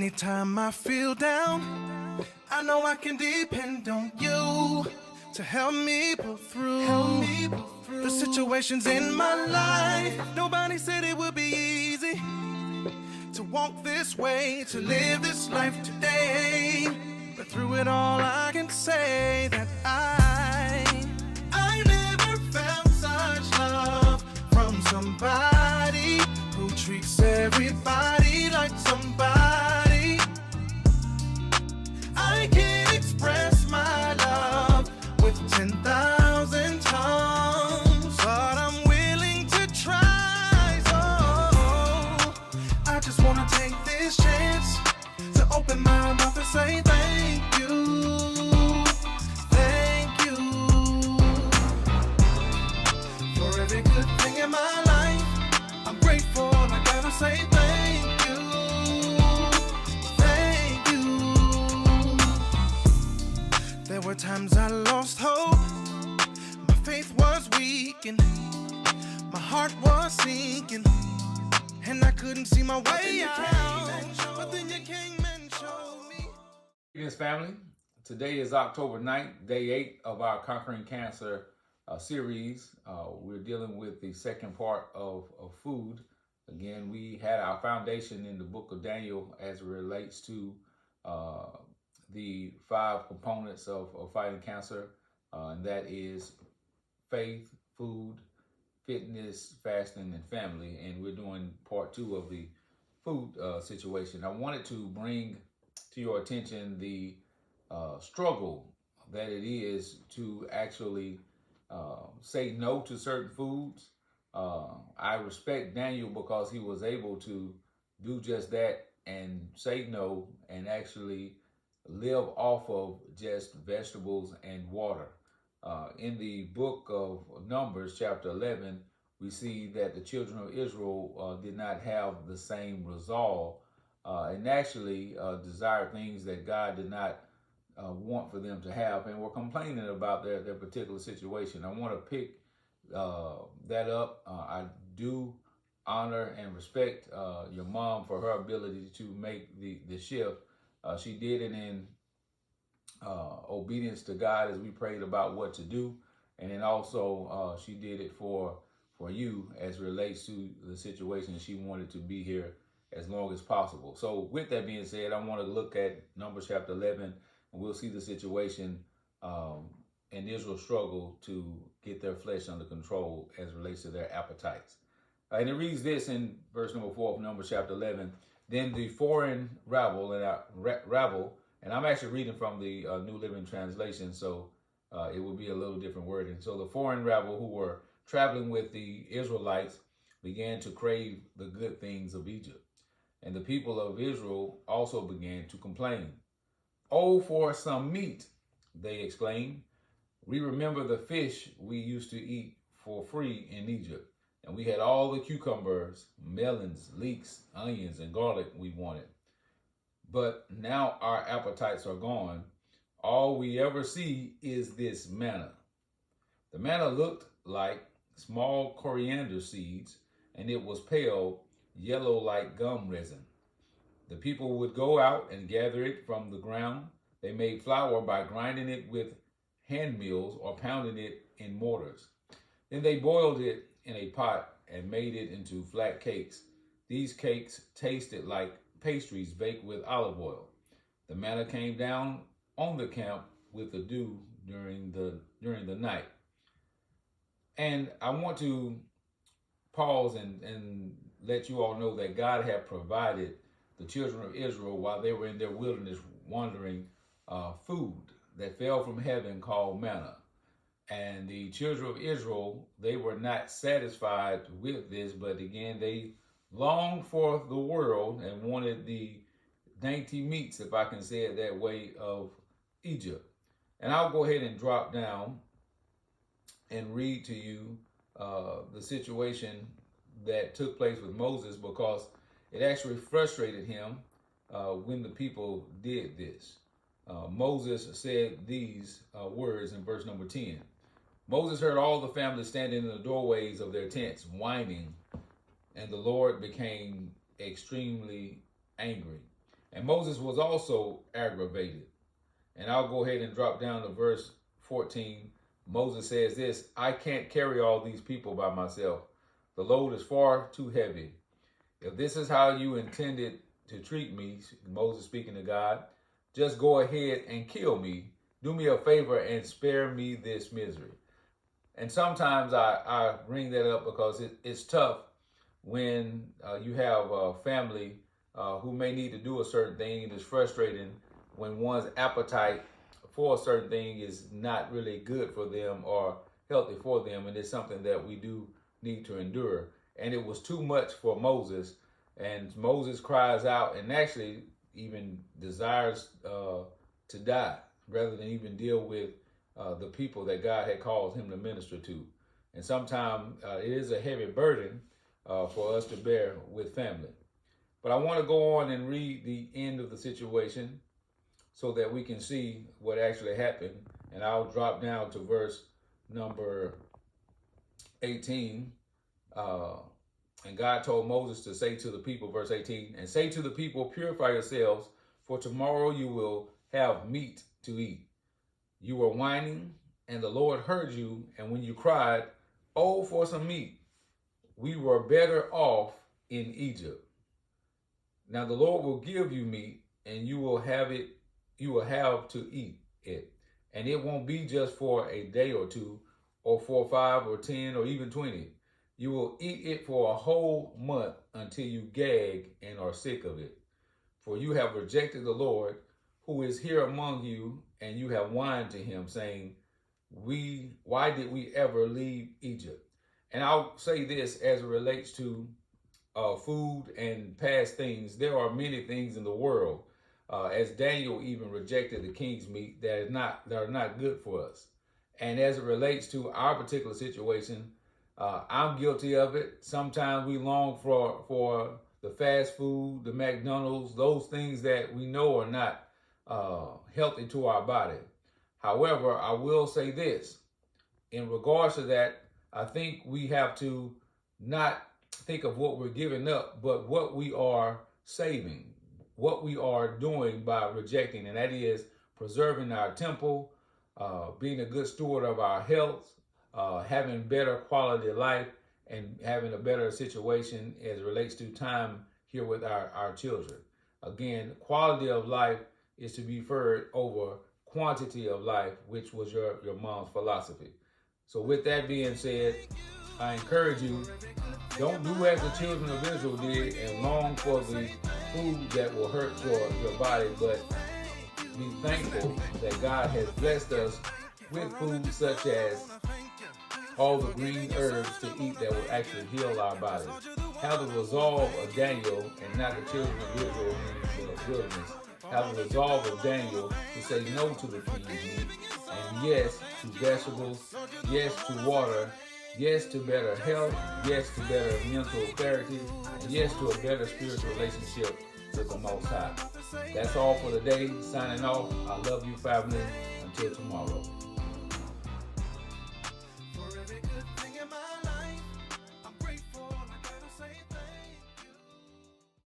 Anytime I feel down, I know I can depend on you to help me pull through. The situations in my life, nobody said it would be easy to walk this way, to live this life today. But through it all, I can say that I never felt such love from somebody who treats everybody like somebody. I can't express my love with 10,000 tongues, but I'm willing to try. So I just wanna take this chance to open my mouth and say thank you. Thank you for every good thing in my life. I'm grateful, I gotta say thank you. Thank you. There were times I lost hope, my faith was weak and my heart was sinking, and I couldn't see my way out. But then you came and showed me. Greetings, family. Today is October 9th, day 8 of our Conquering Cancer series. We're dealing with the second part of food. Again, we had our foundation in the book of Daniel as it relates to the 5 components of fighting cancer, and that is faith, food, fitness, fasting, and family. And we're doing part 2 of the food situation. I wanted to bring to your attention the struggle that it is to actually say no to certain foods. I respect Daniel because he was able to do just that and say no and actually live off of just vegetables and water. In the book of Numbers, chapter 11, we see that the children of Israel did not have the same resolve and actually desired things that God did not want for them to have, and were complaining about their particular situation. I want to pick that up. I do honor and respect your mom for her ability to make the shift. She did it in obedience to God as we prayed about what to do, and then also she did it for you as relates to the situation. She wanted to be here as long as possible. So with that being said, I want to look at Numbers chapter 11, and we'll see the situation and Israel's struggle to get their flesh under control as relates to their appetites. And it reads this in verse number 4 of Numbers chapter 11. Then the foreign rabble, and I'm actually reading from the New Living Translation, so it will be a little different wording. So the foreign rabble who were traveling with the Israelites began to crave the good things of Egypt. And the people of Israel also began to complain. "Oh, for some meat," they exclaimed. "We remember the fish we used to eat for free in Egypt, and we had all the cucumbers, melons, leeks, onions, and garlic we wanted. But now our appetites are gone. All we ever see is this manna." The manna looked like small coriander seeds, and it was pale yellow like gum resin. The people would go out and gather it from the ground. They made flour by grinding it with hand mills or pounding it in mortars. Then they boiled it in a pot and made it into flat cakes. These cakes tasted like pastries baked with olive oil. The manna came down on the camp with the dew during the night. And I want to pause and let you all know that God had provided the children of Israel while they were in their wilderness wandering food that fell from heaven called manna. And the children of Israel, they were not satisfied with this, but again, they longed for the world and wanted the dainty meats, if I can say it that way, of Egypt. And I'll go ahead and drop down and read to you the situation that took place with Moses, because it actually frustrated him when the people did this. Moses said these words in verse number 10. Moses heard all the family standing in the doorways of their tents, whining, and the Lord became extremely angry. And Moses was also aggravated. And I'll go ahead and drop down to verse 14. Moses says this, I can't carry all these people by myself. The load is far too heavy. If this is how you intended to treat me, Moses speaking to God, just go ahead and kill me. Do me a favor and spare me this misery. And sometimes I bring that up because it's tough when you have a family who may need to do a certain thing. It is frustrating when one's appetite for a certain thing is not really good for them or healthy for them. And it's something that we do need to endure. And it was too much for Moses. And Moses cries out and actually even desires to die rather than even deal with the people that God had called him to minister to. And sometimes it is a heavy burden for us to bear with family. But I want to go on and read the end of the situation so that we can see what actually happened. And I'll drop down to verse number 18. And God told Moses to say to the people, verse 18, and say to the people, purify yourselves, for tomorrow you will have meat to eat. You were whining, and the Lord heard you, and when you cried, oh, for some meat, we were better off in Egypt. Now the Lord will give you meat, and you will have to eat it. And it won't be just for a day or two, or for 5 or 10 or even 20. You will eat it for a whole month until you gag and are sick of it. For you have rejected the Lord, who is here among you, and you have whined to him, saying, why did we ever leave Egypt? And I'll say this as it relates to food and past things. There are many things in the world, as Daniel even rejected the king's meat, that are not good for us. And as it relates to our particular situation, I'm guilty of it. Sometimes we long for the fast food, the McDonald's, those things that we know are not healthy to our body. However, I will say this. In regards to that, I think we have to not think of what we're giving up, but what we are saving, what we are doing by rejecting, and that is preserving our temple, being a good steward of our health, having better quality of life, and having a better situation as it relates to time here with our children. Again, quality of life is to be preferred over quantity of life, which was your mom's philosophy. So with that being said, I encourage you, don't do as the children of Israel did and long for the food that will hurt your body, but be thankful that God has blessed us with food such as all the green herbs to eat that will actually heal our bodies. Have the resolve of Daniel and not the children of Israel in the wilderness. Have the resolve of Daniel to say no to the king's meat, and yes to vegetables, yes to water, yes to better health, yes to better mental clarity, and yes to a better spiritual relationship with the Most High. That's all for today. Signing off. I love you, family. Until tomorrow.